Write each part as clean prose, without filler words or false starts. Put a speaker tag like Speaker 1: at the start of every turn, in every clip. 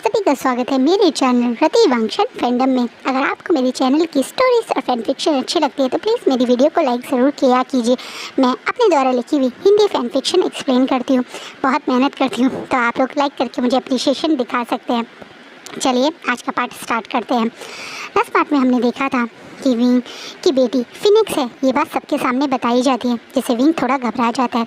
Speaker 1: सभी का स्वागत है मेरे चैनल रतिवांशन फैंडम में। अगर आपको मेरे चैनल की स्टोरीज और फैन फिक्शन अच्छी लगती है तो प्लीज़ मेरी वीडियो को लाइक ज़रूर किया कीजिए। मैं अपने द्वारा लिखी हुई हिंदी फैन फिक्शन एक्सप्लेन करती हूँ, बहुत मेहनत करती हूँ, तो आप लोग लाइक करके मुझे अप्रिशिएशन दिखा सकते हैं। चलिए आज का पार्ट स्टार्ट करते हैं। लास्ट पार्ट में हमने देखा था कि विंग की बेटी फिनिक्स है, ये बात सबके सामने बताई जाती है, जिससे विंग थोड़ा घबरा जाता है।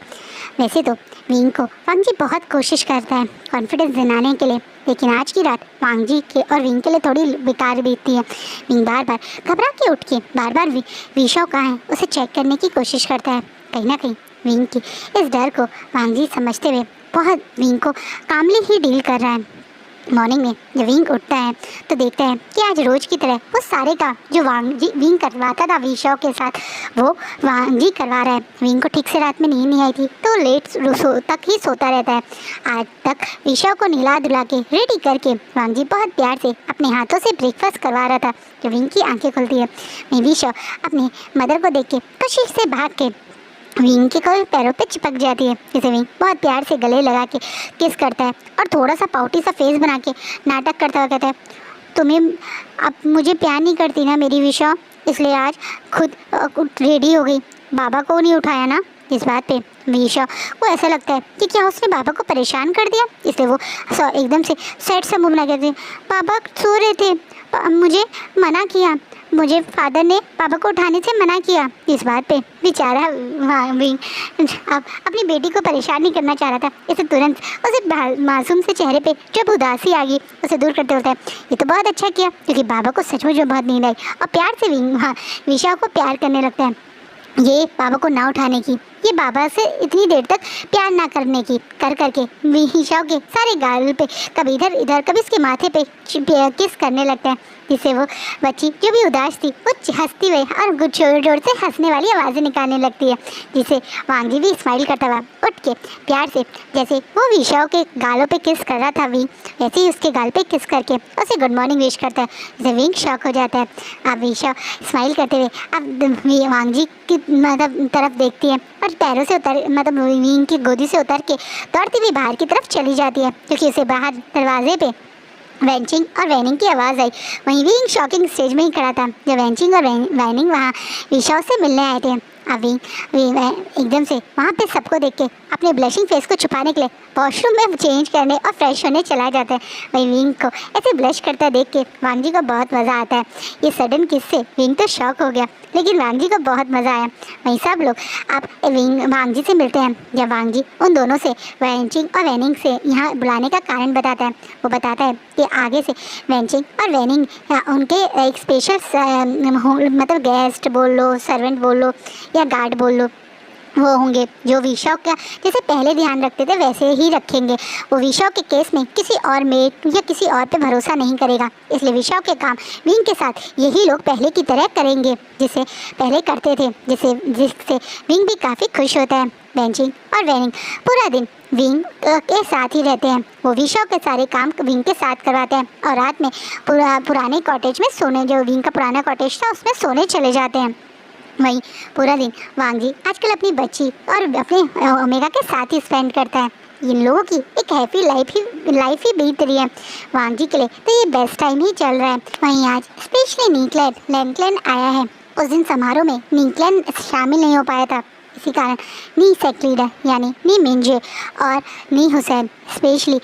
Speaker 1: वैसे तो विंग को वांग जी बहुत कोशिश करता है कॉन्फिडेंस दिलाने के लिए, लेकिन आज की रात वांग जी के और विंग के लिए थोड़ी बेकार बीतती है। विंग बार बार घबरा के उठ के बार बार विशो कहाँ है उसे चेक करने की कोशिश करता है। कहीं ना कहीं विंग की इस डर को वांग जी समझते हुए बहुत विंग को कामली ही डील कर रहा है। मॉर्निंग में जब विंग उठता है तो देखता है कि आज रोज की तरह वो सारे काम जो विंग करवाता था विशो के साथ वो वांग जी करवा रहा है। विंग को ठीक से रात में नींद नहीं आई थी तो लेट तक ही सोता रहता है। आज तक विशो को नहला धुला के रेडी करके वांग जी बहुत प्यार से अपने हाथों से ब्रेकफास्ट करवा रहा था। जब विंग की आंखें खुलती है मैं विशो अपने मदर को देख के खुशी से भाग के विंग के पैरों पे चिपक जाती है, जिसे विंग बहुत प्यार से गले लगा के किस करता है और थोड़ा सा पाउटी सा फेस बना के नाटक करता हुआ कहता है, तुम्हें अब मुझे प्यार नहीं करती ना मेरी विशो, इसलिए आज खुद रेडी हो गई, बाबा को नहीं उठाया ना। इस बात पे विशो को ऐसा लगता है कि क्या उसने बाबा को परेशान कर दिया, इसलिए वो एकदम से सेट सा मुँह बना कहती है, बाबा सो रहे थे, मुझे मना किया, मुझे फादर ने पापा को उठाने से मना किया। इस बात पे बेचारा विंग अब अपनी बेटी को परेशान नहीं करना चाह रहा था, इसे तुरंत उसे मासूम से चेहरे पे जब उदासी आ गई उसे दूर करते होता है। ये तो बहुत अच्छा किया क्योंकि बाबा को सचमुच में बहुत नींद आई और प्यार से विशा को प्यार करने लगता है। ये बाबा को ना उठाने की, ये बाबा से इतनी देर तक प्यार ना करने की कर करके विशा के सारे गाल पे कभी इधर इधर कभी इसके माथे पे किस करने लगता है, जिससे वो बच्ची जो भी उदास थी वो हंसती हुई और जोर जोर से हंसने वाली आवाज़ें निकालने लगती है, जिसे वांग जी भी स्माइल करता हुआ उठ के प्यार से जैसे वो विशा के गालों पे किस कर रहा था विंग वैसे ही उसके गाल पे किस करके उसे गुड मॉर्निंग विश करता है, जिसे विंग शॉक हो जाता है। अब विशा स्माइल करते हुए अब वांग जी की मतलब तरफ देखती है और पैरों से उतर मतलब विंग की गोदी से उतर के दौड़ती हुई बाहर की तरफ चली जाती है, क्योंकि उसे बाहर दरवाजे पे वैनिंग और वैनिंग की आवाज़ आई। वहीं विंग शॉकिंग स्टेज में ही खड़ा था जब वैनिंग और वैनिंग वहाँ विशा से मिलने आए थे। अभी एकदम से वहाँ पे सबको देख के अपने ब्लशिंग फेस को छुपाने के लिए वॉशरूम में चेंज करने और फ्रेश होने चला जाता है। वहीं विंग को ऐसे ब्लश करता देख के वांग जी को बहुत मज़ा आता है। ये सडन किस से विंग तो शॉक हो गया, लेकिन वांग जी को बहुत मज़ा आया। वहीं सब लोग अब वांग जी से मिलते हैं जब वांग जी उन दोनों से वैनिंग और वैनिंग से यहाँ बुलाने का कारण बताता है। वो बताता है कि आगे से वैनिंग और वैनिंग उनके एक स्पेशल मतलब गेस्ट बोल लो, सर्वेंट बोल लो या गार्ड बोल लो, वो होंगे जो विशा का जैसे पहले ध्यान रखते थे वैसे ही रखेंगे। वो विशा के केस में किसी और मेट या किसी और पे भरोसा नहीं करेगा, इसलिए विशा के काम विंग के साथ यही लोग पहले की तरह करेंगे जिसे पहले करते थे, जिससे विंग भी काफ़ी खुश होता है। वैनिंग और वैनिंग पूरा दिन विंग के साथ ही रहते हैं। वो विशा के सारे काम विंग के साथ करवाते हैं और रात में पुराने कॉटेज में सोने, जो विंग का पुराना कॉटेज था उसमें सोने चले जाते हैं। वहीं पूरा दिन वांग जी आजकल अपनी बच्ची और अपने ओमेगा के साथ ही स्पेंड करता है। इन लोगों की एक हैप्पी लाइफ ही बीत रही है वांग जी के लिए, तो ये बेस्ट टाइम ही चल रहा है। वहीं आज स्पेशली नीक्लैन आया है। उस दिन समारोह में नीक्लैन शामिल नहीं हो पाया था, इसी कारण नी सेक्ट लीडर यानी नी मिंजे और नी हुसैन स्पेशली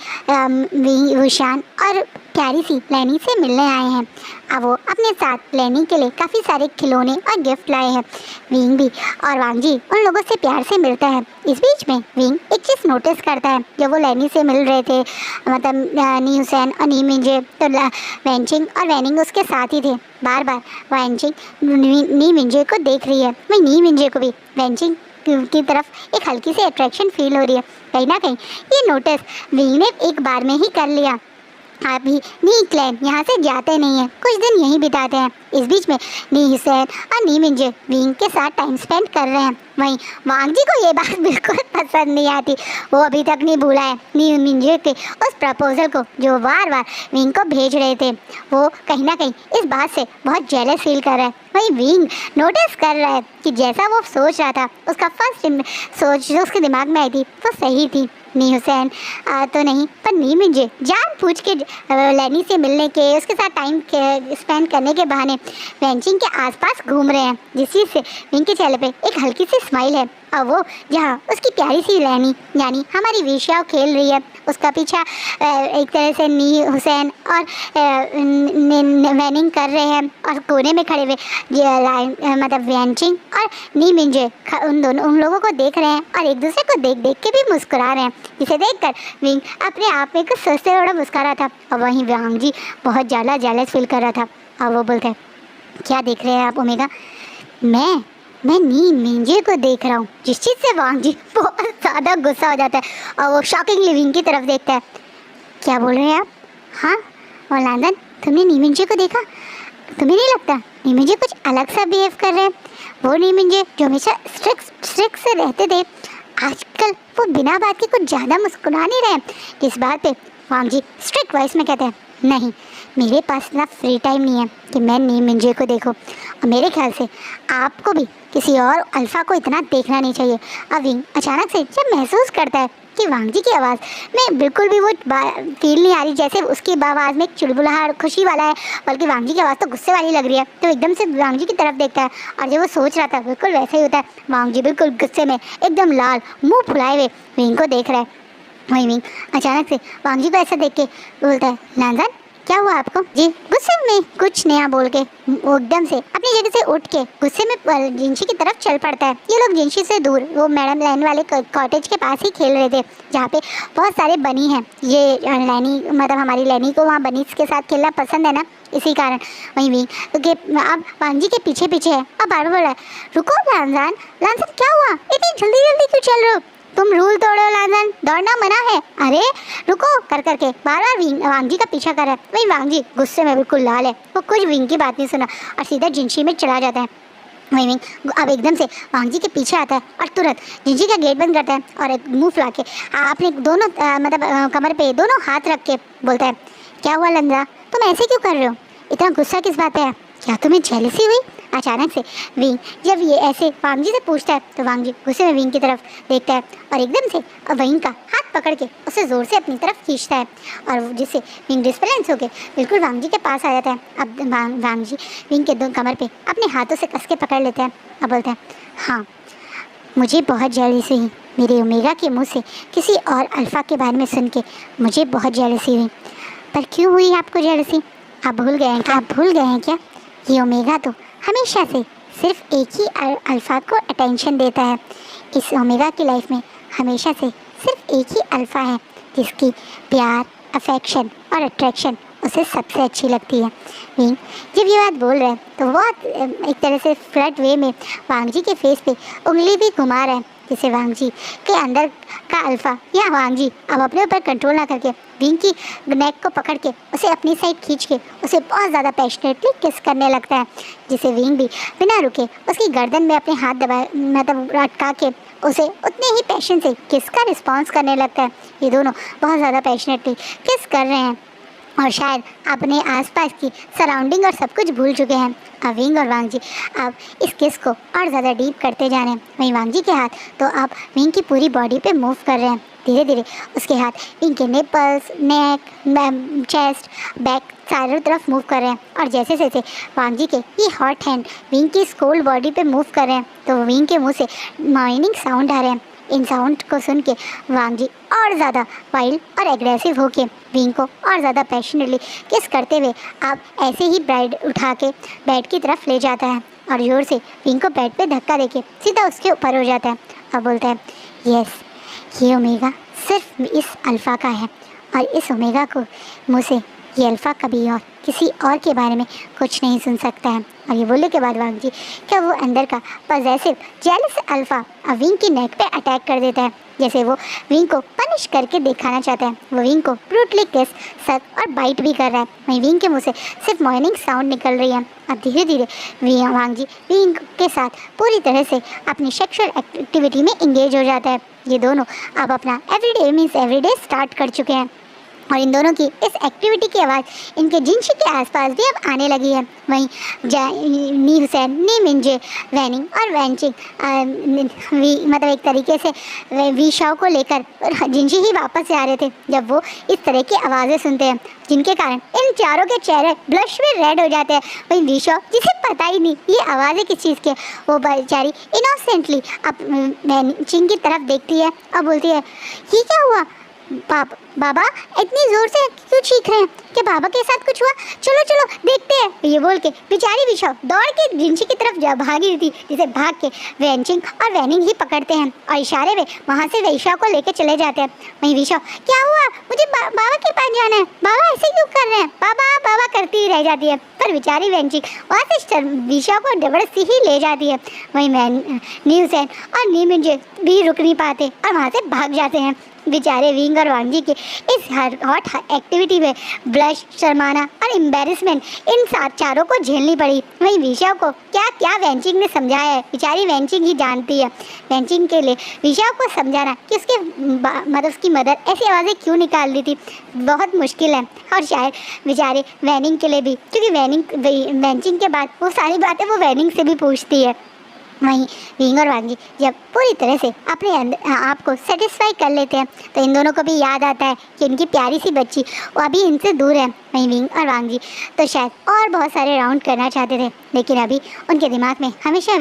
Speaker 1: वुशान और प्यारी सी लैनी से मिलने आए हैं। अब वो अपने साथ लैनी के लिए काफ़ी सारे खिलौने और गिफ्ट लाए हैं। विंग भी और वांग जी उन लोगों से प्यार से मिलता है। इस बीच में विंग एक चीज़ नोटिस करता है, जब वो लैनी से मिल रहे थे मतलब नी हुसैन और नी मिंजे, तो वैनिंग और वैनिंग उसके साथ ही थे। बार बार वैनिंग नी मिंजे को देख रही है, वही नी मिंजे को भी वैनिंग की तरफ एक हल्की सी अट्रैक्शन फील हो रही है। कहीं ना कहीं ये नोटिस विंग ने एक बार में ही कर लिया। अभी नीक्लैन यहाँ से जाते नहीं हैं, कुछ दिन यहीं बिताते हैं। इस बीच में नी हुसैन और नी मिंजे विंग के साथ टाइम स्पेंड कर रहे हैं। वहीं वांग जी को ये बात बिल्कुल पसंद नहीं आती। वो अभी तक नहीं भूला है नी मिंजे के उस प्रपोजल को जो बार बार विंग को भेज रहे थे। वो कहीं ना कहीं इस बात से बहुत जेलस फील कर रहा है। वहीं विंग नोटिस कर रहा है कि जैसा वो सोच रहा था, उसका फर्स्ट सोच जो उसके दिमाग में आई थी वो सही थी। नी हुसैन तो नहीं, पर नी मिंजे जानबूझ के लैनी से मिलने के, उसके साथ टाइम स्पेंड करने के बहाने वेंचिंग के आसपास घूम रहे हैं, जिस चीज़ से विंग के चेहरे पे एक हल्की सी स्माइल है। और वो जहाँ उसकी प्यारी सी लैनी यानी हमारी वेश्या मतलब खेल रही है, उसका पीछा एक तरह से नी हुसैन और वैनिंग कर रहे हैं और कोने में खड़े हुए मतलब वेंचिंग और नी मिंजे उन लोगों को देख रहे हैं और एक दूसरे को देख देख के भी मुस्कुरा रहे हैं, जिसे देखकर विंग अपने आप में कुछ सोचते थोड़ा मुस्कुरा था। और वहीं वांग जी बहुत ज़्यादा जेलस फील कर रहा था और वो बोलते हैं, क्या देख रहे हैं आप ओमेगा? मैं नी मिंजे को देख रहा हूँ, जिस चीज़ से वांग जी बहुत ज़्यादा गुस्सा हो जाता है और वो शॉकिंगली विंग की तरफ देखता है। क्या बोल रहे हैं आप? हाँ और लंदन, तुमने नी मिंजे को देखा? तुम्हें नहीं लगता नी मिंजे कुछ अलग सा बिहेव कर रहे हैं? वो नी मिंजे जो हमेशा स्ट्रिक्ट से रहते थे, आजकल वो बिना बात के कुछ ज़्यादा मुस्कुरा नहीं रहे। इस बात पे वांग जी स्ट्रिक्ट वॉइस में कहते हैं, नहीं, मेरे पास इतना फ्री टाइम नहीं है कि मैं नी मिंजे को देखूं, और मेरे ख्याल से आपको भी किसी और अल्फ़ा को इतना देखना नहीं चाहिए। अब विंग अचानक से जब महसूस करता है कि वांग जी की आवाज़ में बिल्कुल भी वो फील नहीं आ रही जैसे उसकी आवाज़ में एक चुलबुलाहट खुशी वाला है, बल्कि वांग जी की आवाज़ तो गुस्से वाली लग रही है। तो एकदम से वांग जी की तरफ देखता है और जो वो सोच रहा था बिल्कुल वैसा ही होता है। वांग जी बिल्कुल गुस्से में एकदम लाल मुँह फुलाए हुए विंग को देख रहा है। वहीं विंग अचानक से वांग जी को ऐसा देख के बोलता है, लंदन क्या हुआ आपको? जी गुस्से में कुछ नया बोल के वो एकदम से अपनी जगह से उठ के गुस्से में जिंशी की तरफ चल पड़ता है। ये लोग जिंशी से दूर वो मैडम लैनी वाले कॉटेज के पास ही खेल रहे थे, जहाँ पे बहुत सारे बनी हैं। ये लैनी मतलब हमारी लैनी को वहाँ बनीज के साथ खेलना पसंद है ना, इसी कारण वहीं विंग क्योंकि अब वांग जी के पीछे पीछे है। अब बार बोल रहा है, रुको लंदन क्या हुआ? इतनी जल्दी जल्दी क्यों चल रहे हो? तुम रूल तोड़ो लंदन, दौड़ना मना है। अरे रुको कर करके बार बार वांग जी का पीछा कर रहा है। वहीं वांग जी गुस्से में बिल्कुल लाल है, वो कुछ विंग की बात नहीं सुना और सीधा जिंशी में चला जाता है। वहीं विंग अब एकदम से वांग जी के पीछे आता है और तुरंत जिंशी का गेट बंद करता है और एक मुंह फुला के अपने दोनों मतलब कमर पे दोनों हाथ रख के बोलता है, क्या हुआ लंदरा, तुम ऐसे क्यों कर रहे हो? इतना गुस्सा किस बात है? क्या तुम्हें जेलसी हुई? अचानक से विंग जब ये ऐसे वांग जी से पूछता है तो वांग जी गुस्से में विंग की तरफ देखता है और एकदम से विंग का हाथ पकड़ के उसे ज़ोर से अपनी तरफ खींचता है और जिससे विंग डिस्बैलेंस होकर बिल्कुल वांग जी के पास आ जाता है। अब वांग जी विंग के दो कमर पे अपने हाथों से कस के पकड़ लेते हैं और बोलते हैं, हाँ मुझे बहुत जेलसी हुई, मेरे ओमेगा के मुँह से किसी और अल्फ़ा के बारे में सुन के मुझे बहुत जेलसी हुई। पर क्यों हुई आपको जेलसी? आप भूल गए हैं क्या? ये ओमेगा तो हमेशा से सिर्फ एक ही अल्फ़ा को अटेंशन देता है। इस ओमेगा की लाइफ में हमेशा से सिर्फ एक ही अल्फ़ा है जिसकी प्यार, अफेक्शन और अट्रैक्शन उसे सबसे अच्छी लगती है। विंग जब ये बात बोल रहे हैं तो बहुत एक तरह से फ्लर्ट वे में वांग जी के फेस पे उंगली भी घुमा रहे हैं, जिसे वांग जी के अंदर का अल्फ़ा या वांग जी अब अपने ऊपर कंट्रोल ना करके विंग की नेक को पकड़ के उसे अपनी साइड खींच के उसे बहुत ज़्यादा पैशनेटली किस करने लगता है, जिसे विंग भी बिना रुके उसकी गर्दन में अपने हाथ दबा मतलब अटका के उसे उतने ही पैशन से किस का रिस्पॉन्स करने लगता है। ये दोनों बहुत ज़्यादा पैशनेटली किस कर रहे हैं और शायद अपने आसपास की सराउंडिंग और सब कुछ भूल चुके हैं। अब विंग और वांग जी अब इस किस को और ज़्यादा डीप करते जा रहे हैं। वहीं वांग जी के हाथ तो अब विंग की पूरी बॉडी पे मूव कर रहे हैं। धीरे धीरे उसके हाथ विंग के निपल्स, नेक, चेस्ट, बैक चारों तरफ मूव कर रहे हैं और जैसे जैसे वांग जी के ये हॉट हैंड विंग की कोल्ड बॉडी पे मूव कर रहे हैं तो विंग के मुंह से माइनिंग साउंड आ रहे हैं। इन साउंड को सुन के वांग जी और ज़्यादा वाइल्ड और एग्रेसिव होके विंग को और ज़्यादा पैशनेटली किस करते हुए आप ऐसे ही ब्राइड उठा के बेड की तरफ ले जाता है और जोर से विंग को बेड पे धक्का देके सीधा उसके ऊपर हो जाता है और बोलता है, यस ये ओमेगा सिर्फ इस अल्फ़ा का है और इस ओमेगा को मुँह से ये अल्फ़ा कभी और किसी और के बारे में कुछ नहीं सुन सकता है। और ये बोलने के बाद वांग जी क्या वो अंदर का पॉजेसिव जेलस अल्फा विंग की नेक पे अटैक कर देता है, जैसे वो विंग को पनिश करके दिखाना चाहता है। वो विंग को ब्रूटली किस, सक और बाइट भी कर रहा है। वहीं विंग के मुंह से सिर्फ मॉर्निंग साउंड निकल रही है। अब धीरे धीरे वांग जी विंग के साथ पूरी तरह से अपनी सेक्सुअल एक्टिविटी में इंगेज हो जाता है। ये दोनों अब अपना एवरीडे स्टार्ट कर चुके हैं और इन दोनों की इस एक्टिविटी की आवाज़ इनके जिंशी के आसपास भी अब आने लगी है। वहीं नी हुसैन, नी मिंजे, वैनिंग और वैंचिंग मतलब एक तरीके से वी शॉ को लेकर जिंशी ही वापस से आ रहे थे जब वो इस तरह की आवाज़ें सुनते हैं, जिनके कारण इन चारों के चेहरे ब्लश में रेड हो जाते हैं। वहीं वी शॉ, जिसे पता ही नहीं ये आवाज़ें किस चीज़ की है, वो बेचारी इनोसेंटली अब वैंचिंग की तरफ देखती है और बोलती है, ये क्या हुआ बाबा इतनी ज़ोर से क्यों चीख रहे हैं? क्या बाबा के साथ कुछ हुआ? चलो चलो देखते हैं। ये बोल के बेचारी विशा दौड़ के जिंशी की तरफ जा भागी थी, जिसे भाग के वैंचिंग और वैनिंग ही पकड़ते हैं और इशारे में वहाँ से विशा को लेकर चले जाते हैं। वहीं विशा, क्या हुआ? मुझे बाबा के पास जाना है, बाबा ऐसे क्यों कर रहे हैं? बाबा बाबा करती ही रह जाती है, पर बेचारी वैंचिंग वहाँ से विशा को जबरदस्ती ही ले जाती है। वहीं नी हुसैन और नी मिंजे भी रुक नहीं पाते और वहाँ से भाग जाते हैं। बेचारे विंग और वांग जी के इस हॉट एक्टिविटी में ब्लश, शर्माना और एम्बेरसमेंट इन चारों को झेलनी पड़ी। वहीं विशा को क्या क्या वैंचिंग ने समझाया है, बेचारी वैंचिंग ही जानती है। वैंचिंग के लिए विशा को समझाना कि उसके मतलब उसकी मदर ऐसी आवाज़ें क्यों निकाल रही थी बहुत मुश्किल है, और शायद बेचारे वैनिंग के लिए भी, क्योंकि वैंचिंग के बाद वो सारी बातें वो वैनिंग से भी पूछती है। वहीं विंग और वांग जी जब पूरी तरह से अपने आप को सेटिस्फाई कर लेते हैं तो इन दोनों को भी याद आता है कि इनकी प्यारी सी बच्ची वो अभी इनसे दूर है। वहीं विंग और वांग जी तो शायद और बहुत सारे राउंड करना चाहते थे, लेकिन अभी उनके दिमाग में हमेशा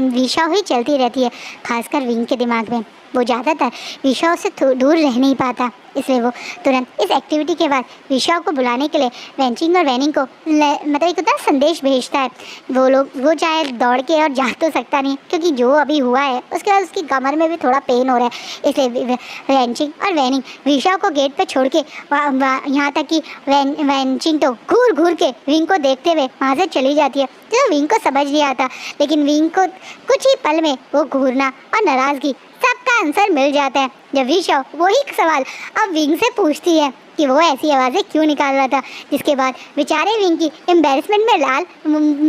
Speaker 1: विशा ही चलती रहती है। खासकर विंग के दिमाग में वो ज़्यादातर विशा से दूर रह नहीं पाता, इसलिए वो तुरंत इस एक्टिविटी के बाद विशा को बुलाने के लिए वैंचिंग और वैनिंग को मतलब एक होता है संदेश भेजता है। वो चाहे दौड़ के और जा तो सकता नहीं, क्योंकि जो अभी हुआ है उसके बाद उसकी कमर में भी थोड़ा पेन हो रहा है, इसलिए वैंचिंग और वैनिंग विशा को गेट पर छोड़ के यहाँ तक कि वैंचिंग तो घूर घूर के विंग को देखते हुए वहाँ से चली जाती है। तो विंग को समझ नहीं आता, लेकिन विंग को कुछ ही पल में वो घूरना और नाराज़गी सबका आंसर मिल जाता है जब विशा वही सवाल अब विंग से पूछती है कि वो ऐसी आवाज़ें क्यों निकाल रहा था, जिसके बाद बेचारे विंग की एम्बेरसमेंट में लाल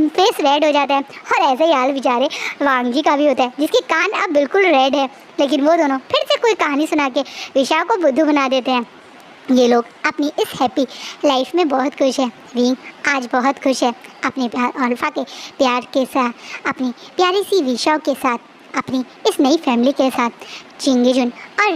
Speaker 1: फेस रेड हो जाता है। और ऐसे ही हाल बेचारे वांग जी का भी होता है, जिसके कान अब बिल्कुल रेड है, लेकिन वो दोनों फिर से कोई कहानी सुना के विशा को बुद्धू बना देते हैं। ये लोग अपनी इस हैप्पी लाइफ में बहुत खुश है। विंग आज बहुत खुश है अपने अल्फा के प्यार के साथ, अपनी प्यारी सी विशा के साथ, अपनी इस नई फैमिली के साथ। चिंगीजुन और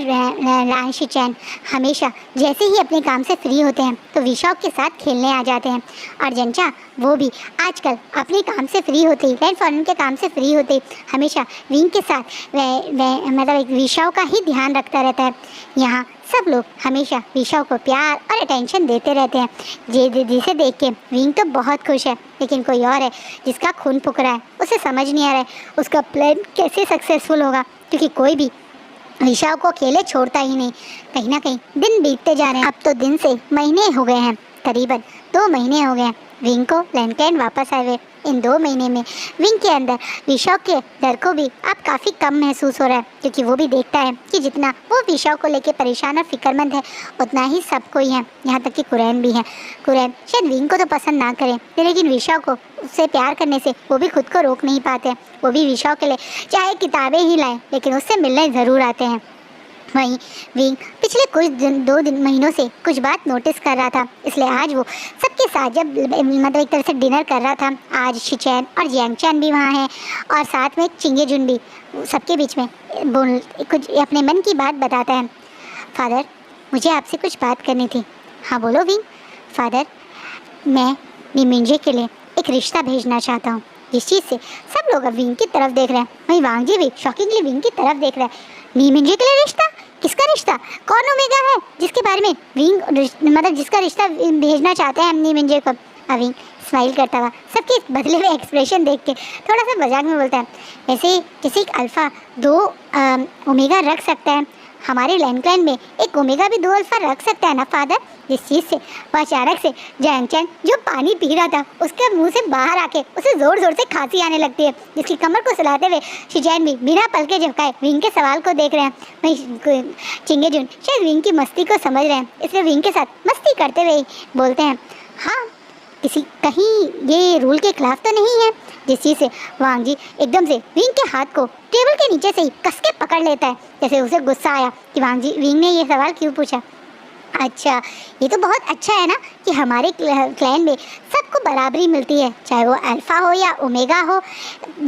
Speaker 1: रान शिचैन हमेशा जैसे ही अपने काम से फ्री होते हैं तो विशा के साथ खेलने आ जाते हैं, और जंचा वो भी आजकल अपने काम से फ्री होते ही, लैंड फॉरन के काम से फ्री होते ही हमेशा विंग के साथ मतलब एक विशा का ही ध्यान रखता रहता है। यहाँ सब लोग हमेशा विशा को प्यार और अटेंशन देते रहते हैं, जिसे देख के विंग तो बहुत खुश है, लेकिन कोई और है जिसका खून फूक रहा है। उसे समझ नहीं आ रहा है उसका प्लान कैसे सक्सेसफुल होगा, क्योंकि कोई भी विशा को अकेले छोड़ता ही नहीं। कहीं ना कहीं दिन बीतते जा रहे हैं, अब तो दिन से महीने हो गए हैं, करीबन 2 महीने हो गए हैं विंग को लैंडकैन वापस आए हुए। इन 2 महीने में विंग के अंदर विशा के डर को भी अब काफ़ी कम महसूस हो रहा है, क्योंकि वो भी देखता है कि जितना वो विशा को लेके परेशान और फिक्रमंद है उतना ही सबको ही है, यहाँ तक कि कुरैन भी है। कुरैन शायद विंग को तो पसंद ना करे, लेकिन विशा को उससे प्यार करने से वो भी खुद को रोक नहीं पाते। वो भी विशा के लिए चाहे किताबें ही लाएँ, लेकिन उससे मिलने ज़रूर आते हैं। वहीं विंग पिछले कुछ 2 महीनों से कुछ बात नोटिस कर रहा था, इसलिए आज वो सबके साथ जब मतलब एक तरह से डिनर कर रहा था, आज शिचैन और जियांगचैन भी वहाँ हैं और साथ में चिंगेजुन भी, सबके बीच में कुछ अपने मन की बात बताता है। फादर, मुझे आपसे कुछ बात करनी थी। हाँ बोलो विंग। फादर, मैं निमिंजे के लिए एक रिश्ता भेजना चाहता हूँ। जिस चीज़ से सब लोग अब विंग की तरफ देख रहे हैं, वहीं वांग जी भी शॉकिंगली विंग की तरफ देख रहे हैं। निमिंजे के लिए रिश्ता? किसका रिश्ता? कौन ओमेगा है जिसके बारे में विंग मतलब जिसका रिश्ता भेजना चाहते हैं निमिंजे को? विंग स्माइल करता हुआ सबके बदले हुए एक्सप्रेशन देख के थोड़ा सा मजाक में बोलता है, ऐसे जैसे एक अल्फ़ा 2 ओमेगा रख सकता है। हमारे लैंडलाइन में एक ओमेगा भी 2 अल्फा रख सकता है ना फादर। जिस चीज़ से वह अचानक से जैनचैन जो पानी पी रहा था उसके मुंह से बाहर आके उसे जोर जोर से खांसी आने लगती है, जिसकी कमर को सुलाते हुए शिचैन भी बिना पलके झपकाए विंग के सवाल को देख रहे हैं। वहीं चिंगेजुन शायद विंग की मस्ती को समझ रहे हैं, इसलिए विंग के साथ मस्ती करते हुए बोलते हैं, हाँ किसी कहीं ये रूल के खिलाफ तो नहीं है। जिस चीज़ से वांग जी एकदम से विंग के हाथ को टेबल के नीचे से ही कस के पकड़ लेता है, जैसे उसे गुस्सा आया कि विंग ने ये सवाल क्यों पूछा। अच्छा, ये तो बहुत अच्छा है ना कि हमारे क्लैन में सबको बराबरी मिलती है, चाहे वो अल्फ़ा हो या ओमेगा हो।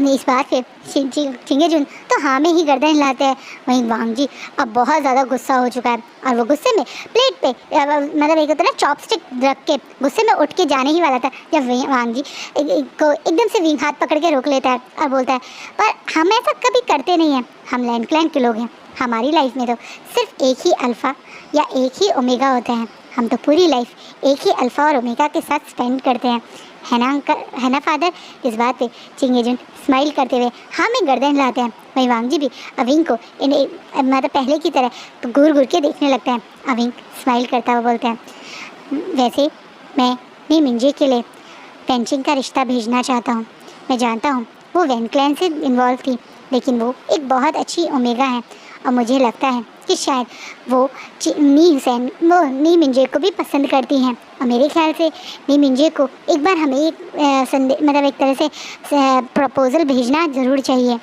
Speaker 1: इस बात पे चिंगेजुन तो हाँ में ही गर्दन हिलाते हैं। वहीं वांग जी अब बहुत ज़्यादा गुस्सा हो चुका है और वो गुस्से में प्लेट पे मतलब एक होता है ना चॉपस्टिक रख के गुस्से में उठ के जाने ही वाला था, जब वांग जी को एकदम से विंग हाथ पकड़ के रोक लेता है और बोलता है, पर हम ऐसा कभी करते नहीं हैं, हम लैंड क्लैन के लोग हैं, हमारी लाइफ में तो सिर्फ एक ही अल्फ़ा या एक ही ओमेगा होता है, हम तो पूरी लाइफ एक ही अल्फ़ा और ओमेगा के साथ स्पेंड करते हैं, है ना अंकल, है ना फादर। इस बात पे चिंगेजुन स्माइल करते हुए हाँ में गर्दन हिलाते हैं। वहीं वांग जी भी अविंग को मतलब पहले की तरह तो घूर घूर के देखने लगते हैं। अविंग स्माइल करता हुआ बोलते हैं, वैसे मैं नी मिंजे के लिए पेंचिंग का रिश्ता भेजना चाहता हूँ। मैं जानता हूँ वो वैन क्लैन से इन्वॉल्व थी, लेकिन वो एक बहुत अच्छी ओमेगा है और मुझे लगता है कि शायद वो नी मिंजे को भी पसंद करती हैं और मेरे ख्याल से नी मिंजे को एक बार हमें एक मतलब एक तरह से प्रपोज़ल भेजना ज़रूर चाहिए।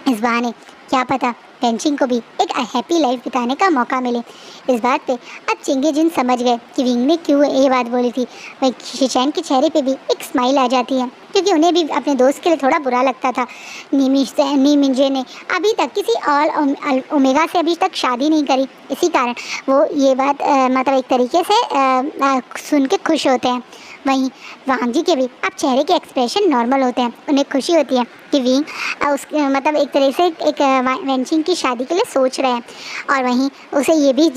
Speaker 1: इस बहाने क्या पता पेंचिंग को भी एक हैप्पी लाइफ बिताने का मौका मिले। इस बात पे अब चिंगेजुन समझ गए कि विंग ने क्यों ये बात बोली थी। वही शिचैन के चेहरे पे भी एक स्माइल आ जाती है, क्योंकि उन्हें भी अपने दोस्त के लिए थोड़ा बुरा लगता था। नी मिंजे ने अभी तक किसी और ओमेगा से अभी तक शादी नहीं करी, इसी कारण वो ये बात मतलब एक तरीके से सुन के खुश होते हैं। वहीं वांग जी के भी अब चेहरे के एक्सप्रेशन नॉर्मल होते हैं, उन्हें खुशी होती है कि विंग उस मतलब एक तरह से एक वेंचिंग की शादी के लिए सोच रहे हैं। और वहीं उसे ये भी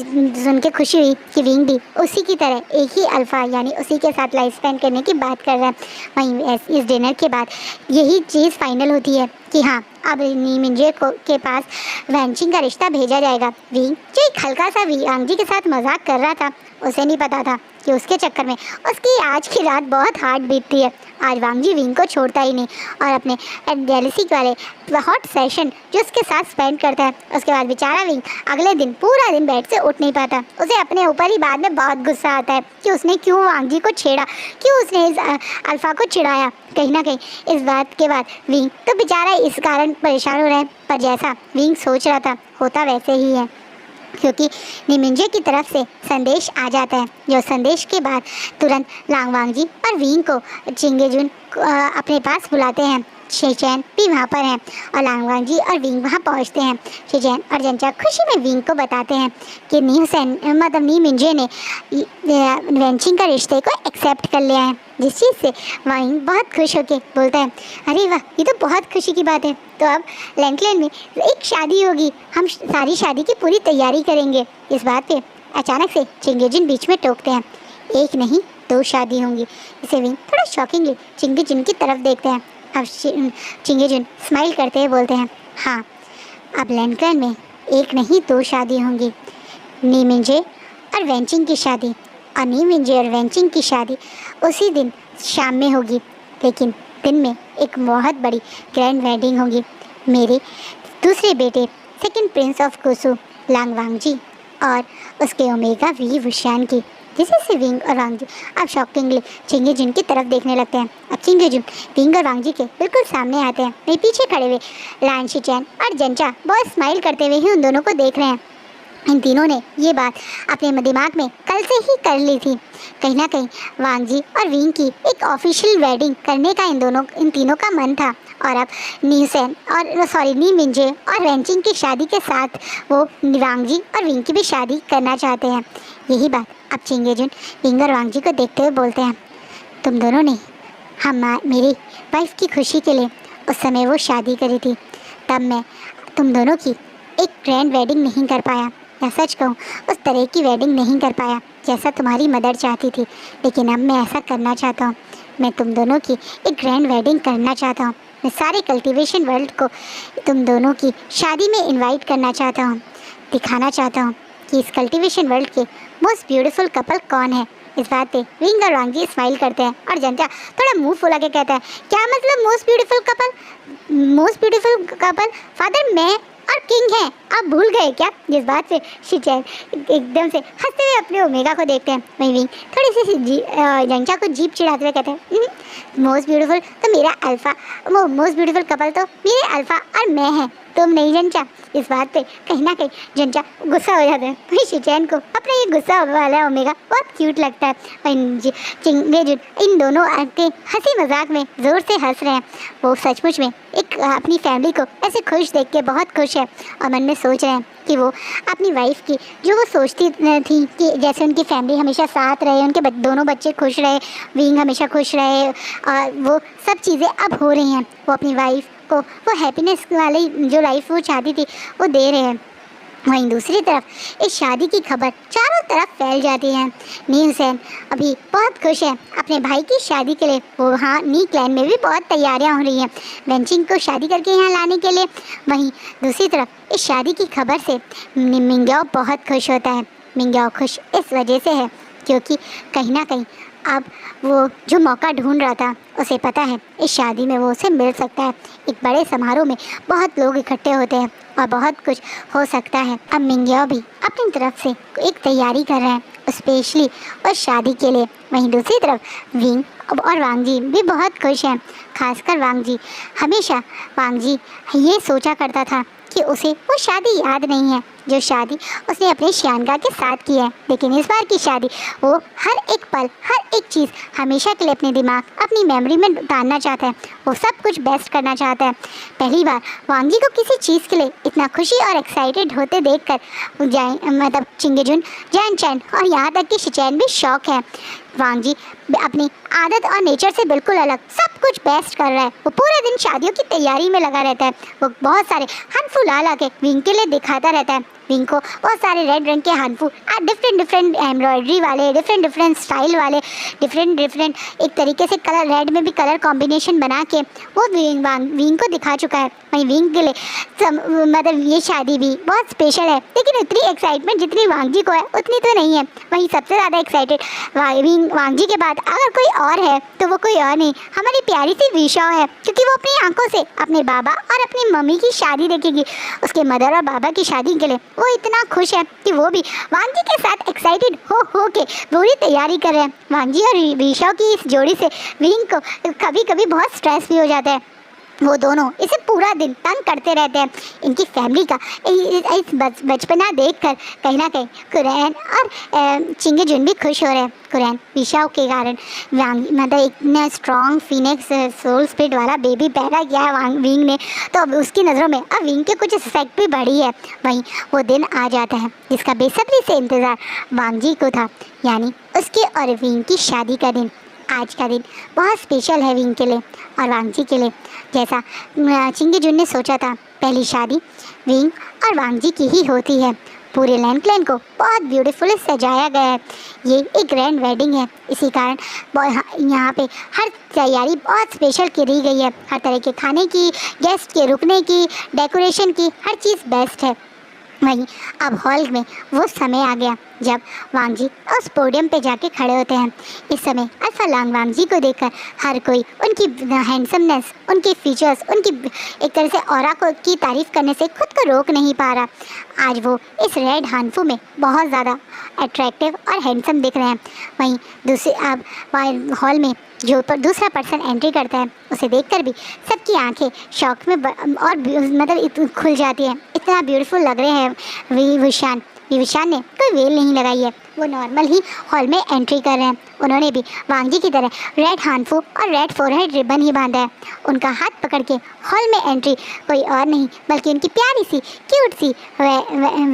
Speaker 1: सुन के खुशी हुई कि विंग भी उसी की तरह एक ही अल्फ़ा यानी उसी के साथ लाइफ स्पेंड करने की बात कर रहा है। वहीं इस डिनर के बाद यही चीज़ फाइनल होती है कि हाँ अब नी मिंजे के पास वेंचिंग का रिश्ता भेजा जाएगा। विंग जो एक हल्का सा वांग जी के साथ मजाक कर रहा था, उसे नहीं पता था कि उसके चक्कर में उसकी आज की रात बहुत हार्ड बीतती है। आज वांग जी विंग को छोड़ता ही नहीं और अपने जेलसी वाले हॉट सेशन जो उसके साथ स्पेंड करता है, उसके बाद बेचारा विंग अगले दिन पूरा दिन बेड से उठ नहीं पाता। उसे अपने ऊपर ही बाद में बहुत गुस्सा आता है कि उसने क्यों वांग जी को छेड़ा, क्यों उसने इस अल्फ़ा को चिढ़ाया। कहीं ना कहीं इस बात के बाद विंग तो बेचारा इस कारण परेशान हो रहा है, पर जैसा विंग सोच रहा था होता वैसे ही है, क्योंकि निमिंजे की तरफ से संदेश आ जाता है। जो संदेश के बाद तुरंत लांगवांग जी और विंग को चिंगेजुन अपने पास बुलाते हैं। शिचैन भी वहाँ पर हैं और लांगवांग जी और विंग वहाँ पहुँचते हैं। शिचैन और जंचा खुशी में विंग को बताते हैं कि नी मिंजे ने वेंचिंग का रिश्ते को एक्सेप्ट कर लिया है, जिस चीज़ से विंग बहुत खुश होकर बोलता है, अरे वाह ये तो बहुत खुशी की बात है, तो अब लैंडक्लैन में एक शादी होगी, हम सारी शादी की पूरी तैयारी करेंगे। इस बात पे अचानक से चिंगेजुन बीच में टोकते हैं, एक नहीं 2 शादी होंगी। इसे विंग थोड़ा शॉकिंगली चिंगेजुन की तरफ देखते हैं। अब चिंगेजुन स्माइल करते हुए बोलते हैं, हाँ अब लैंडक्लैन में एक नहीं 2 शादी होंगी, नी मिंजे और वेंचिंग की शादी, और नी मिंजे और वेंचिंग की शादी उसी दिन शाम में होगी, लेकिन दिन में एक बहुत बड़ी ग्रैंड वेडिंग होगी। मेरे दूसरे बेटे सेकंड प्रिंस ऑफ कुसु लांगवांग जी और उसके ओमेगा वी वुशियान की। जिसे से विंग और वांग जी अब शॉकिंगली चिंगेजुन की तरफ देखने लगते हैं। अब चिंगेजुन विंग और वांग जी के बिल्कुल सामने आते हैं। वहीं पीछे खड़े हुए लान शिचैन और जंचा बहुत स्माइल करते हुए ही उन दोनों को देख रहे हैं। इन तीनों ने ये बात अपने दिमाग में कल से ही कर ली थी। कहीं ना कहीं वांग जी और विंग की एक ऑफिशियल वेडिंग करने का इन तीनों का मन था, और अब नी मिंजे और वेंचिंग की शादी के साथ वो वांग जी और विंग की भी शादी करना चाहते हैं। यही बात अब चिंगेजुन विंग और वांग जी को देखते हुए बोलते हैं, तुम दोनों ने मेरी वाइफ की खुशी के लिए उस समय वो शादी करी थी, तब मैं तुम दोनों की एक ग्रैंड वेडिंग नहीं कर पाया, या सच कहूँ उस तरह की वेडिंग नहीं कर पाया जैसा तुम्हारी मदर चाहती थी, लेकिन अब मैं ऐसा करना चाहता हूँ। मैं तुम दोनों की एक ग्रैंड वेडिंग करना चाहता हूँ। मैं सारे कल्टीवेशन वर्ल्ड को तुम दोनों की शादी में इनवाइट करना चाहता हूँ, दिखाना चाहता हूँ कि इस कल्टीवेशन वर्ल्ड के मोस्ट ब्यूटीफुल कपल कौन है। इस बात पे विंग और वांगजी स्माइल करते हैं और जंटा थोड़ा मुंह फुला के कहता है, क्या मतलब most beautiful couple? Most beautiful couple father मैं और किंग है, आप भूल गए क्या? जिस बात से शिचैन एकदम से हंसते हुए अपने ओमेगा को देखते हैं। वहीं विंग थोड़ी सी जंटा को जीप चिढ़ाते हुए कहते हैं, मोस्ट ब्यूटीफुल तो मेरा अल्फा, वो मोस्ट ब्यूटीफुल कपल तो मेरे अल्फा और मैं है, तुम नहीं जंटा। इस बात पे कहीं ना कहीं जंटा गुस्सा हो जाता है। वहीं शिचैन को अपना ये गुस्सा वाला ओमेगा बहुत क्यूट लगता है। वहीं चिंगेजुन इन दोनों के हंसी मजाक में ज़ोर से हंस रहे हैं। वो सचमुच में एक अपनी फैमिली को ऐसे खुश देख के बहुत खुश है और मन में सोच रहे हैं कि वो अपनी वाइफ की जो वो सोचती थी कि जैसे उनकी फैमिली हमेशा साथ रहे, उनके दोनों बच्चे खुश रहे, विंग हमेशा खुश रहे, और वो सब चीज़ें अब हो रही हैं। वो अपनी वाइफ को वो हैप्पीनेस वाली जो लाइफ वो चाहती थी वो दे रहे हैं। वहीं दूसरी तरफ इस शादी की खबर चारों तरफ फैल जाती है। नी हुसैन अभी बहुत खुश है अपने भाई की शादी के लिए। वो वहाँ नी क्लैन में भी बहुत तैयारियां हो रही हैं वेंचिंग को शादी करके यहाँ लाने के लिए। वहीं दूसरी तरफ इस शादी की खबर से मिंग्याओ बहुत खुश होता है। मिंग्याओ खुश इस वजह से है क्योंकि कहीं ना कहीं अब वो जो मौका ढूंढ रहा था उसे पता है इस शादी में वो उसे मिल सकता है। एक बड़े समारोह में बहुत लोग इकट्ठे होते हैं और बहुत कुछ हो सकता है। अब मिंग्याओ भी अपनी तरफ से एक तैयारी कर रहे हैं स्पेशली उस शादी के लिए। वहीं दूसरी तरफ विंग और वांगजी भी बहुत खुश हैं, खासकर वांगजी। हमेशा वांगजी ये सोचा करता था कि उसे वो शादी याद नहीं है जो शादी उसने अपने श्यानगा के साथ की है, लेकिन इस बार की शादी वो हर एक पल हर एक चीज़ हमेशा के लिए अपने दिमाग अपनी मेमोरी में उतारना चाहता है। वो सब कुछ बेस्ट करना चाहता है। पहली बार वांगजी को किसी चीज़ के लिए इतना खुशी और एक्साइटेड होते देखकर मतलब चिंगेजुन, जैन चैन और यहाँ तक कि शिचैन भी शौक है। वांगजी अपनी आदत और नेचर से बिल्कुल अलग सब कुछ बेस्ट कर रहा है। वो पूरे दिन शादियों की तैयारी में लगा रहता है। वो बहुत सारे हनफू ला के विंग के लिए दिखाता रहता है। विंग को बहुत सारे रेड रंग के हनफू डिफरेंट एम्ब्रॉयडरी वाले, डिफरेंट स्टाइल वाले, डिफरेंट एक तरीके से कलर, रेड में भी कलर कॉम्बिनेशन बना के वो विंग को दिखा चुका है। वहीं विंग के लिए मतलब ये शादी भी बहुत स्पेशल है, लेकिन उतनी एक्साइटमेंट जितनी वांगजी को है उतनी तो नहीं है। वहीं सबसे ज़्यादा एक्साइटेड वांगजी के बाद अगर कोई और है तो वो कोई और नहीं, हमारी प्यारी सी विशाओ है, क्योंकि वो अपनी आंखों से अपने बाबा और अपनी मम्मी की शादी देखेगी। उसके मदर और बाबा की शादी के लिए वो इतना खुश है कि वो भी वांगजी के साथ एक्साइटेड हो के पूरी तैयारी कर रहे हैं। वांगजी और विशाओ की इस जोड़ी से विंग को कभी कभी बहुत स्ट्रेस भी हो जाता है। वो दोनों इसे पूरा दिन तंग करते रहते हैं। इनकी फैमिली का इस बचपना देखकर कहीं ना कहीं कुरैन और चिंगेजुन भी खुश हो रहे हैं। कुरैन विशाओ के कारण मतलब इतना स्ट्रॉन्ग फिनिक्स सोल स्पिरिट वाला बेबी पैदा किया है विंग ने, तो अब उसकी नज़रों में अब विंग के कुछ इफेक्ट भी बढ़ी है। वहीं वो दिन आ जाता है जिसका बेसब्री से इंतज़ार वांगजी को था, यानी उसके और विंग की शादी का दिन। आज का दिन बहुत स्पेशल है विंग के लिए और वांगजी के लिए। जैसा चिंगेजुन ने सोचा था, पहली शादी विंग और वांगजी की ही होती है। पूरे लैंड क्लैन को बहुत ब्यूटीफुल सजाया गया है। ये एक ग्रैंड वेडिंग है, इसी कारण यहाँ पे हर तैयारी बहुत स्पेशल करी गई है। हर तरह के खाने की, गेस्ट के रुकने की, डेकोरेशन की, हर चीज़ बेस्ट है। वहीं अब हॉल में वो समय आ गया जब वांगजी उस पोडियम पे जाके खड़े होते हैं। इस समय अल्फा लांग वांगजी को देखकर हर कोई उनकी हैंडसमनेस, उनके फीचर्स, उनकी एक तरह से ऑरा को की तारीफ़ करने से खुद को रोक नहीं पा रहा। आज वो इस रेड हानफू में बहुत ज़्यादा अट्रैक्टिव और हैंडसम दिख रहे हैं। वहीं दूसरे अब हॉल में जो दूसरा पर्सन एंट्री करता है उसे देखकर भी सबकी आंखें शौक में और मतलब खुल जाती है। इतना ब्यूटीफुल लग रहे हैं विशान ने कोई वेल नहीं लगाई है, वो नॉर्मल ही हॉल में एंट्री कर रहे हैं। उन्होंने भी वांगजी की तरह रेड हानफू और रेड फोरहेड रिबन ही बांधा है। उनका हाथ पकड़ के हॉल में एंट्री कोई और नहीं बल्कि उनकी प्यारी सी क्यूट सी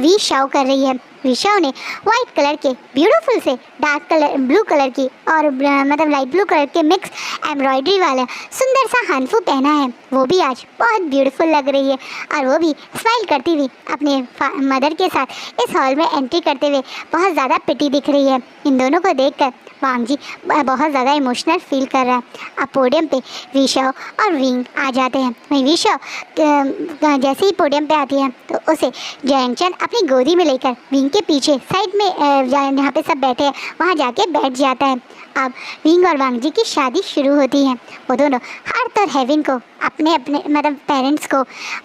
Speaker 1: विशाओ कर रही है। विशाओ ने वाइट कलर के ब्यूटीफुल से डार्क कलर ब्लू कलर की और मतलब लाइट ब्लू कलर के मिक्स एम्ब्रॉयडरी वाला सुंदर सा हानफू पहना है। वो भी आज बहुत ब्यूटीफुल लग रही है और वो भी स्माइल करती हुई अपने मदर के साथ इस हॉल में एंट्री करते हुए बहुत ज़्यादा पिटी दिख रही है। इन दोनों को देखकर वांग जी बहुत ज़्यादा इमोशनल फील कर रहा है। अब पोडियम पे विशाओ और विंग आ जाते हैं। वहीं विशाओ जैसे ही पोडियम पे आती है तो उसे जैनचन अपनी गोदी में लेकर विंग के पीछे साइड में जहाँ पे सब बैठे हैं वहाँ जाके बैठ जाता है। अब विंग और वांग जी की शादी शुरू होती है। वो दोनों हर्थ और हेवन को अपने अपने मतलब पेरेंट्स को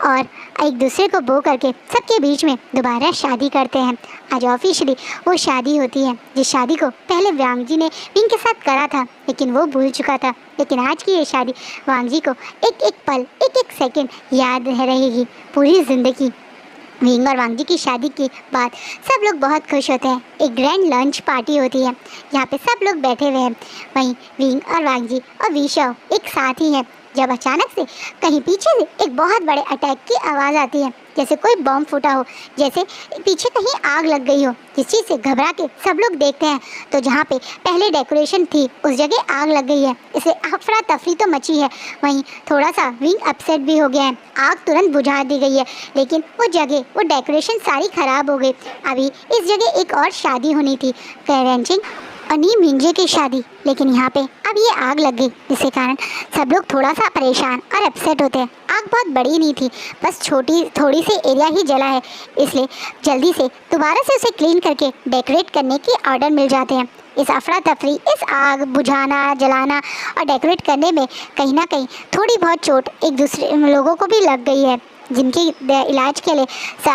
Speaker 1: और एक दूसरे को बो करके सबके बीच में दोबारा शादी करते हैं। आज ऑफिशियली वो शादी होती है जिस शादी को पहले वांग जी ने विंग के साथ करा था, लेकिन वो भूल चुका था। लेकिन आज की ये शादी वांग जी को एक एक पल एक एक सेकंड याद रहेगी पूरी ज़िंदगी। विंग और वांग जी की शादी के बाद सब लोग बहुत खुश होते हैं। एक ग्रैंड लंच पार्टी होती है यहाँ पे सब लोग बैठे हुए हैं। वहीं विंग और वांग जी और विशाओ एक साथ ही है जब अचानक से कहीं पीछे से एक बहुत बड़े अटैक की आवाज़ आती है, जैसे कोई बम फूटा हो, जैसे पीछे कहीं आग लग गई हो। जिस चीज़ से घबरा के सब लोग देखते हैं तो जहाँ पे पहले डेकोरेशन थी उस जगह आग लग गई है। इसे अफरा तफरी तो मची है। वहीं थोड़ा सा विंग अपसेट भी हो गया है। आग तुरंत बुझा दी गई है लेकिन वो जगह वो डेकोरेशन सारी ख़राब हो गई। अभी इस जगह एक और शादी होनी थी, वेंचिंग और नी मिंजे की शादी, लेकिन यहाँ पे अब ये आग लग गई जिसके कारण सब लोग थोड़ा सा परेशान और अपसेट होते हैं। आग बहुत बड़ी नहीं थी, बस थोड़ी सी एरिया ही जला है, इसलिए जल्दी से दोबारा से उसे क्लीन करके डेकोरेट करने की ऑर्डर मिल जाते हैं। इस अफरा तफरी, इस आग बुझाना, जलाना और डेकोरेट करने में कहीं ना कहीं थोड़ी बहुत चोट एक दूसरे लोगों को भी लग गई है, जिनके इलाज के लिए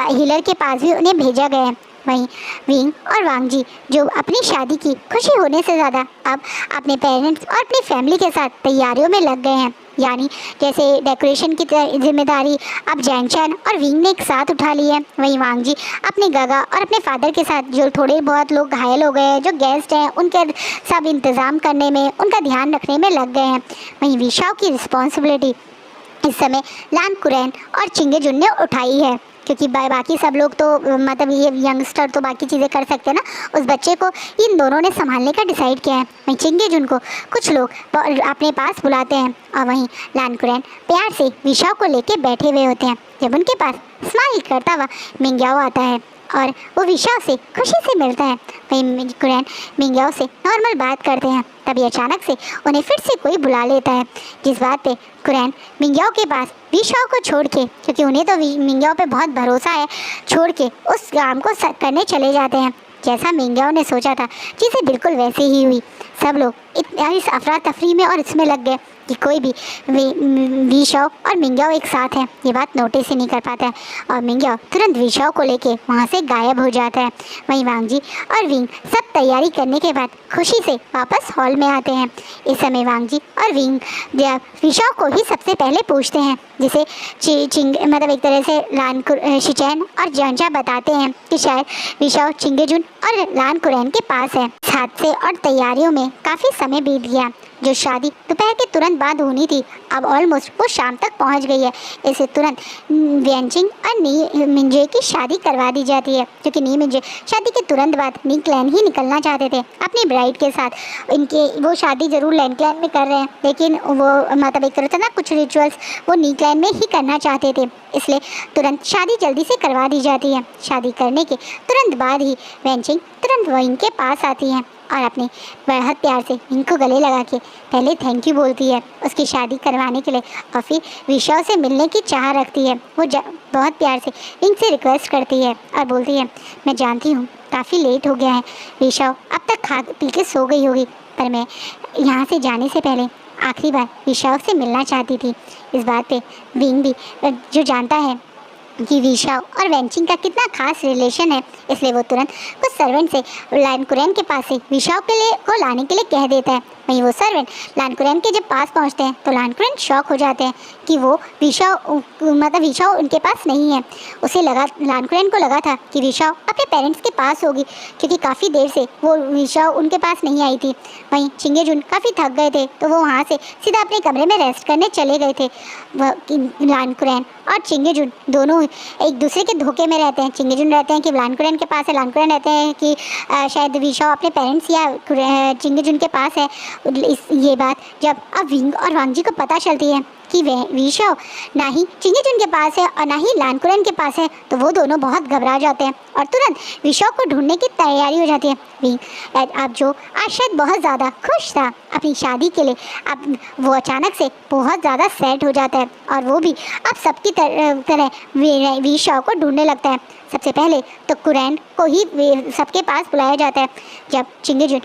Speaker 1: हीलर के पास भी उन्हें भेजा गया है। वहीं विंग और वांग जी जो अपनी शादी की खुशी होने से ज़्यादा अब अपने पेरेंट्स और अपनी फैमिली के साथ तैयारियों में लग गए हैं। यानी जैसे डेकोरेशन की जिम्मेदारी अब जैनचन और विंग ने एक साथ उठा ली है। वहीं वांग जी अपने गगा और अपने फादर के साथ जो थोड़े बहुत लोग घायल हो गए हैं, जो गेस्ट हैं, उनके सब इंतज़ाम करने में, उनका ध्यान रखने में लग गए हैं। वहीं विशाओ की रिस्पॉन्सिबिलिटी इस समय लान कुरैन और चिंगे जुन ने उठाई है, क्योंकि बाकी सब लोग तो मतलब ये यंगस्टर तो बाकी चीज़ें कर सकते हैं ना, उस बच्चे को इन दोनों ने संभालने का डिसाइड किया है। वहीं चिंगे जुन को कुछ लोग अपने पास बुलाते हैं और वहीं लान कुरैन प्यार से विशाओ को लेके बैठे हुए होते हैं। जब उनके पास स्माइल करता हुआ मिंग्याओ आता है और वो विशाओ से खुशी से मिलता है। वहीं कुरैन मिंग्याओ से नॉर्मल बात करते हैं, तभी अचानक से उन्हें फिर से कोई बुला लेता है, जिस बात पे कुरैन मिंग्याओ के पास विशाओ को छोड़ के, क्योंकि उन्हें तो मिंग्याओ पे बहुत भरोसा है, छोड़ के उस काम को करने चले जाते हैं। जैसा मिंग्याओ ने सोचा था चीज़ें बिल्कुल वैसे ही हुई। सब लोग इस अफरा तफरी में और इसमें लग गए कि कोई भी विशाओ और मिंग्याओ एक साथ है ये बात नोटिस ही नहीं कर पाता है और मिंग्याओ तुरंत विशाओ को लेके वहाँ से गायब हो जाता है। वहीं वांग जी और विंग सब तैयारी करने के बाद खुशी से वापस हॉल में आते हैं। इस समय वांग जी और विंग विशाओ को ही सबसे पहले पूछते हैं, जिसे मतलब एक तरह से शिचैन और जंजा बताते हैं कि शायद विशाओ चिंगे जुन और लान कुरैन के पास है। हादसे और तैयारियों में काफ़ी समय बीत गया। जो शादी दोपहर के तुरंत बाद होनी थी अब ऑलमोस्ट वो शाम तक पहुंच गई है। इसे तुरंत वेंचिंग और नी मिंजे की शादी करवा दी जाती है, क्योंकि नी मिंजे शादी के तुरंत बाद नी क्लैन ही निकलना चाहते थे अपनी ब्राइड के साथ। इनके वो शादी ज़रूर लैंड क्लैन में कर रहे हैं, लेकिन वो मतलब एक तरह से ना कुछ रिचुअल्स वो नी क्लैन में ही करना चाहते थे, इसलिए तुरंत शादी जल्दी से करवा दी जाती है। शादी करने के तुरंत बाद ही वेंचिंग तुरंत वो इनके पास आती है और अपने बहुत प्यार से इनको गले लगा के पहले थैंक यू बोलती है उसकी शादी करवाने के लिए, और फिर विशाओ से मिलने की चाह रखती है। वो बहुत प्यार से इनसे रिक्वेस्ट करती है और बोलती है, मैं जानती हूँ काफ़ी लेट हो गया है, विशाओ अब तक खा पी के सो गई होगी, पर मैं यहाँ से जाने से पहले आखिरी बार विशाओ से मिलना चाहती थी। इस बात पे विंग भी जो जानता है कि विशाओ और वेंचिंग का कितना खास रिलेशन है, इसलिए वो तुरंत कुछ सर्वेंट से लान कुरैन के पास से विशाओ के लिए को लाने के लिए कह देता है। वहीं वो सर्वेंट लान कुरैन के जब पास पहुंचते हैं तो लान कुरैन शॉक हो जाते हैं कि वो विशाओ उनके पास नहीं है। उसे लगा, लान कुरैन को लगा था कि विशाओ अपने पेरेंट्स के पास होगी, क्योंकि काफ़ी देर से वो विशाओ उनके पास नहीं आई थी। वहीं चिंगे जुन काफ़ी थक गए थे तो वो वहाँ से सीधा अपने कमरे में रेस्ट करने चले गए थे। लान कुरैन और चिंगे जुन दोनों एक दूसरे के धोखे में रहते हैं। चिंगे जुन रहते हैं कि लान कुरैन के पास है, लान कुरैन रहते हैं कि शायद विशाओ अपने पेरेंट्स या चिंगे जुन के पास है। ये बात जब अब विंग और वांग जी को पता चलती है कि वह विशाओ ना ही चिंगेजुन के पास है और ना ही लानकुरैन के पास है, तो वो दोनों बहुत घबरा जाते हैं और तुरंत विशाओ को ढूंढने की तैयारी हो जाती है। अब जो आज शायद बहुत ज़्यादा खुश था अपनी शादी के लिए, अब वो अचानक से बहुत ज़्यादा सैड हो जाता है और वो भी अब सबकी तरह विशाओ को ढूंढने लगता है। सबसे पहले तो कुरैन को ही सबके पास बुलाया जाता है। जब चिंगेजुन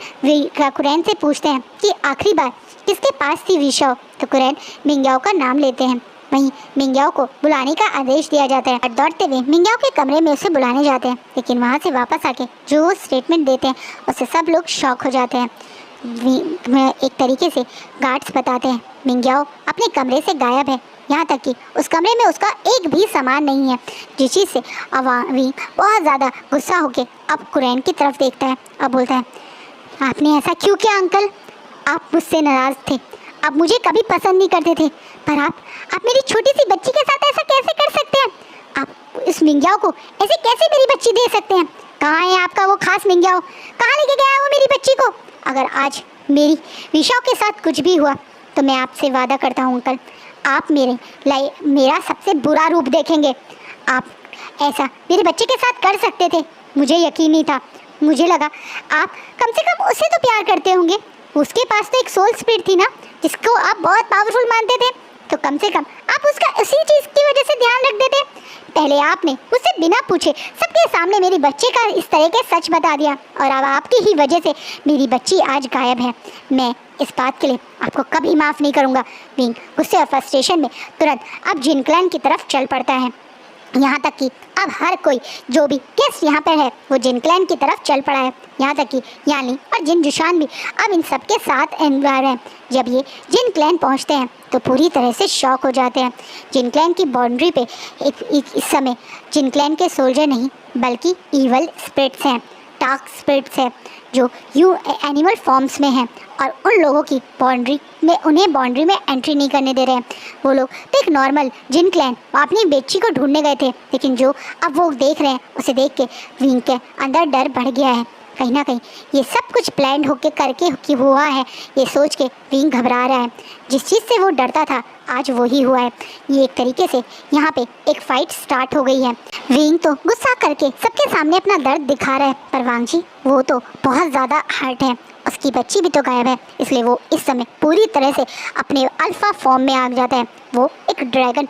Speaker 1: कुरैन से पूछते हैं कि आखिरी बार किसके पास थी विशाओ, तो कुरैन मिंग्याओ का नाम लेते हैं। वहीं मिंग्याओ को बुलाने का आदेश दिया जाता है और दौड़ते हुए मिंग्याओ के कमरे में उसे बुलाने जाते हैं, लेकिन वहाँ से वापस आके जो वो स्टेटमेंट देते हैं उससे सब लोग शॉक हो जाते हैं। एक तरीके से गार्ड्स बताते हैं मिंग्याओ अपने कमरे से गायब है, यहाँ तक कि उस कमरे में उसका एक भी सामान नहीं है, जिस चीज़ से अवामी बहुत ज़्यादा गुस्सा होकर अब कुरैन की तरफ देखता है और बोलता है, आपने ऐसा क्यों किया अंकल? आप मुझसे नाराज़ थे, आप मुझे कभी पसंद नहीं करते थे, पर आप मेरी छोटी सी बच्ची के साथ ऐसा कैसे कर सकते हैं? आप इस मिंग्याओ को ऐसे कैसे मेरी बच्ची दे सकते हैं? कहाँ है आपका वो खास मिंग्याओ? कहाँ लेके गया है वो मेरी बच्ची को? अगर आज मेरी विशाओ के साथ कुछ भी हुआ तो मैं आपसे वादा करता हूँ अंकल, आप मेरा सबसे बुरा रूप देखेंगे। आप ऐसा मेरे बच्चे के साथ कर सकते थे, मुझे यकीन नहीं था। मुझे लगा आप कम से कम उसे तो प्यार करते होंगे, उसके पास तो एक सोल स्पिरिट थी ना जिसको आप बहुत पावरफुल मानते थे, तो कम से कम आप उसका उसी चीज़ की वजह से ध्यान रख देते। पहले आपने मुझसे बिना पूछे सबके सामने मेरे बच्चे का इस तरह के सच बता दिया और अब आपकी ही वजह से मेरी बच्ची आज गायब है। मैं इस बात के लिए आपको कभी माफ़ नहीं करूँगा। विंग गुस्से और फ्रस्ट्रेशन में तुरंत अब जिन क्लैन की तरफ चल पड़ता है। यहाँ तक कि अब हर कोई जो भी गेस्ट यहाँ पर है वो जिन क्लैन की तरफ चल पड़ा है। यहाँ तक कि यानी और जिन जुशान भी अब इन सबके साथ एनवायर हैं। जब ये जिन क्लैन पहुँचते हैं तो पूरी तरह से शॉक हो जाते हैं। जिन क्लैन की बाउंड्री पे इस समय जिन क्लैन के सोल्जर नहीं बल्कि ईवल स्पिरिट्स हैं, डार्क स्पिरिट्स हैं जो एनिमल फॉर्म्स में हैं और उन लोगों की उन्हें बाउंड्री में एंट्री नहीं करने दे रहे हैं। वो लोग तो एक नॉर्मल जिन क्लैन अपनी बेची को ढूंढने गए थे, लेकिन जो अब वो देख रहे हैं उसे देख के विंग के अंदर डर बढ़ गया है। कहीं ना कहीं ये सब कुछ प्लान होके करके हुआ है, ये सोच के विंग घबरा रहा है। जिस चीज़ से वो डरता था आज वही हुआ है। ये एक तरीके से यहाँ पे एक फाइट स्टार्ट हो गई है। विंग तो गुस्सा करके सबके सामने अपना दर्द दिखा रहा है, पर वांग जी वो तो बहुत ज़्यादा हर्ट है, उसकी बच्ची भी तो गायब है, इसलिए वो इस समय पूरी तरह से अपने अल्फा फॉर्म में आ जाता है। वो एक ड्रैगन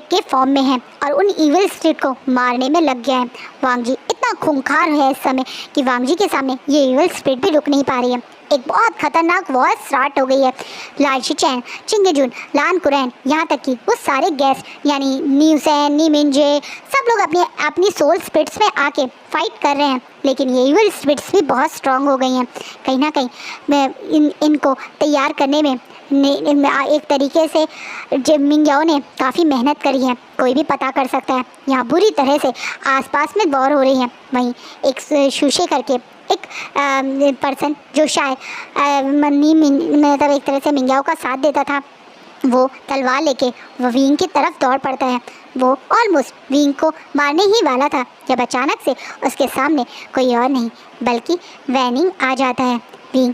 Speaker 1: के फॉर्म में है और उन इविल स्पिरिट को मारने में लग गया है। वांग जी इतना खूंखार है इस समय कि वांग जी के सामने ये इविल स्पिरिट भी रुक नहीं पा रही है। एक बहुत खतरनाक वॉर स्टार्ट हो गई है। लाई शिचैन, चिंगेजुन, लान कुरैन, यहाँ तक कि वो सारे गेस्ट यानी न्यूसेन, नीमिंजे सब लोग अपनी सोल स्पिरिट्स में आके फाइट कर रहे हैं, लेकिन ये इविल स्पिरिट्स भी बहुत स्ट्रांग हो गई हैं। कहीं ना कहीं इनको तैयार करने में एक तरीके से मिंग्याओ ने काफ़ी मेहनत करी है, कोई भी पता कर सकता है। यहाँ बुरी तरह से आसपास में वॉर हो रही है। वहीं एक शूशे करके एक पर्सन जो शायद मतलब एक तरह से मिंग्याओ का साथ देता था, वो तलवार लेके विंग की तरफ दौड़ पड़ता है। वो ऑलमोस्ट विंग को मारने ही वाला था जब अचानक से उसके सामने कोई और नहीं बल्कि वैनिंग आ जाता है। विंग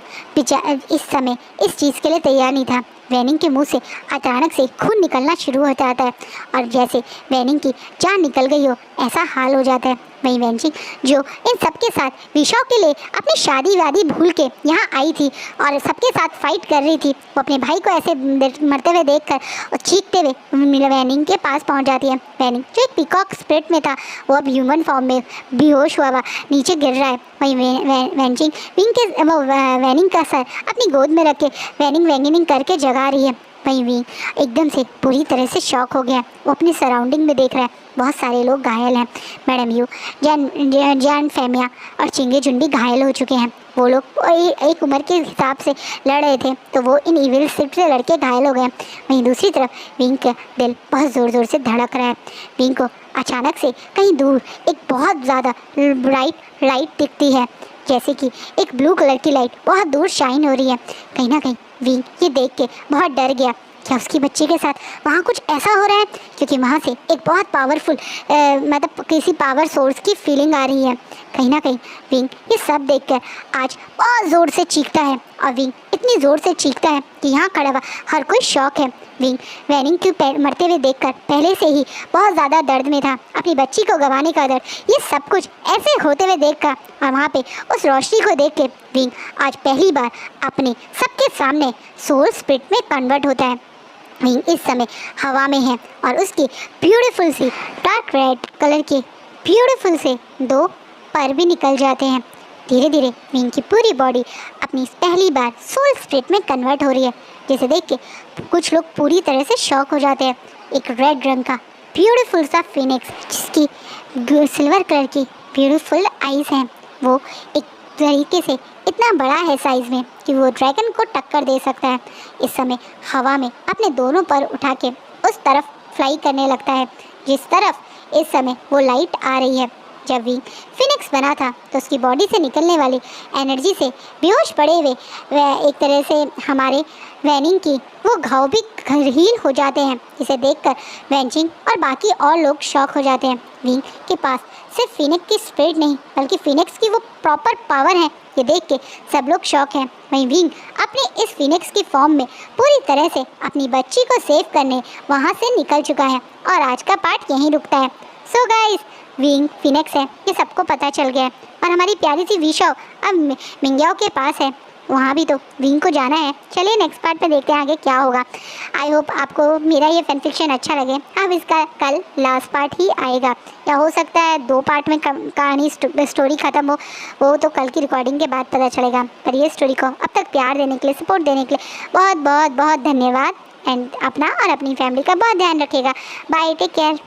Speaker 1: इस समय इस चीज़ के लिए तैयार नहीं था। वैनिंग के मुंह से अचानक से खून निकलना शुरू हो जाता है और जैसे वैनिंग की जान निकल गई हो ऐसा हाल हो जाता है। वहीं वैनचिंग जो इन सबके साथ विशाओ के लिए अपनी शादी वादी भूल के यहाँ आई थी और सबके साथ फाइट कर रही थी, वो अपने भाई को ऐसे मरते हुए देखकर और चीखते हुए वैनिंग के पास पहुँच जाती है। वैनिंग जो एक पीकॉक स्पिरिट में था वो अब ह्यूमन फॉर्म में बेहोश हुआ नीचे गिर रहा है। वहीं वैनचिंग वैनिंग का सर अपनी गोद में रख के वैनिंग करके जगा रही है। वहीं विंग एकदम से पूरी तरह से शॉक हो गया। वो अपनी सराउंडिंग में देख रहा है बहुत सारे लोग घायल हैं। मैडम यू, जान फेमिया और चिंगेजुन भी घायल हो चुके हैं। वो लोग एक उम्र के हिसाब से लड़ रहे थे तो वो इन इविल स्पिरिट से लड़के घायल हो गए। वहीं दूसरी तरफ विंग का दिल बहुत ज़ोर ज़ोर से धड़क रहा है। विंग को अचानक से कहीं दूर एक बहुत ज़्यादा ब्राइट लाइट दिखती है, जैसे कि एक ब्लू कलर की लाइट बहुत दूर शाइन हो रही है। कहीं ना कहीं विंग ये देख के बहुत डर गया क्या उसकी बच्ची के साथ वहाँ कुछ ऐसा हो रहा है, क्योंकि वहाँ से एक बहुत पावरफुल मतलब किसी पावर सोर्स की फीलिंग आ रही है। कहीं ना कहीं विंग ये सब देखकर आज बहुत ज़ोर से चीखता है और विंग इतनी ज़ोर से चीखता है कि यहाँ खड़ा हुआ हर कोई शॉक है। विंग वैनिंग को मरते हुए देखकर पहले से ही बहुत ज़्यादा दर्द में था, अपनी बच्ची को गंवाने का दर्द, ये सब कुछ ऐसे होते हुए देखकर और वहाँ पे उस रोशनी को देख के विंग आज पहली बार अपने सबके सामने सोल स्प्लिट में कन्वर्ट होता है। विंग इस समय हवा में है और उसकी ब्यूटीफुल सी डार्क रेड कलर के ब्यूटीफुल से 2 पर भी निकल जाते हैं। धीरे धीरे विंग की पूरी बॉडी अपनी पहली बार सोल स्प्लिट में कन्वर्ट हो रही है, जिसे देख के कुछ लोग पूरी तरह से शॉक हो जाते हैं। एक रेड रंग का ब्यूटीफुल सा फिनिक्स जिसकी सिल्वर कलर की ब्यूटीफुल आईज हैं, वो एक तरीके से इतना बड़ा है साइज़ में कि वो ड्रैगन को टक्कर दे सकता है। इस समय हवा में अपने दोनों पर उठा के उस तरफ फ्लाई करने लगता है जिस तरफ इस समय वो लाइट आ रही है। जब विंग फिनिक्स बना था तो उसकी बॉडी से निकलने वाली एनर्जी से बेहोश पड़े हुए वह एक तरह से हमारे वैनिंग की वो घाव भी हील हो जाते हैं, जिसे देखकर वैंचिंग और बाकी और लोग शॉक हो जाते हैं। विंग के पास सिर्फ फिनिक्स की स्पिरिट नहीं बल्कि फिनिक्स की वो प्रॉपर पावर है, ये देख के सब लोग शॉक हैं। वहीं विंग अपने इस फिनिक्स की फॉर्म में पूरी तरह से अपनी बच्ची को सेव करने वहाँ से निकल चुका है और आज का पार्ट यहीं रुकता है। सो गाइस, विंग फिनिक्स है ये सबको पता चल गया है और हमारी प्यारी सी विशो अब मिंग्याओ के पास है, वहाँ भी तो विंग को जाना है। चलिए नेक्स्ट पार्ट में देखते हैं आगे क्या होगा। आई होप आपको मेरा ये फैन फिक्शन अच्छा लगे। अब इसका कल लास्ट पार्ट ही आएगा या हो सकता है 2 पार्ट में कहानी स्टोरी ख़त्म हो, वो तो कल की रिकॉर्डिंग के बाद पता चलेगा। पर ये स्टोरी को अब तक प्यार देने के लिए, सपोर्ट देने के लिए बहुत बहुत बहुत धन्यवाद। एंड अपना और अपनी फैमिली का बहुत ध्यान रखिएगा। Bye, take care.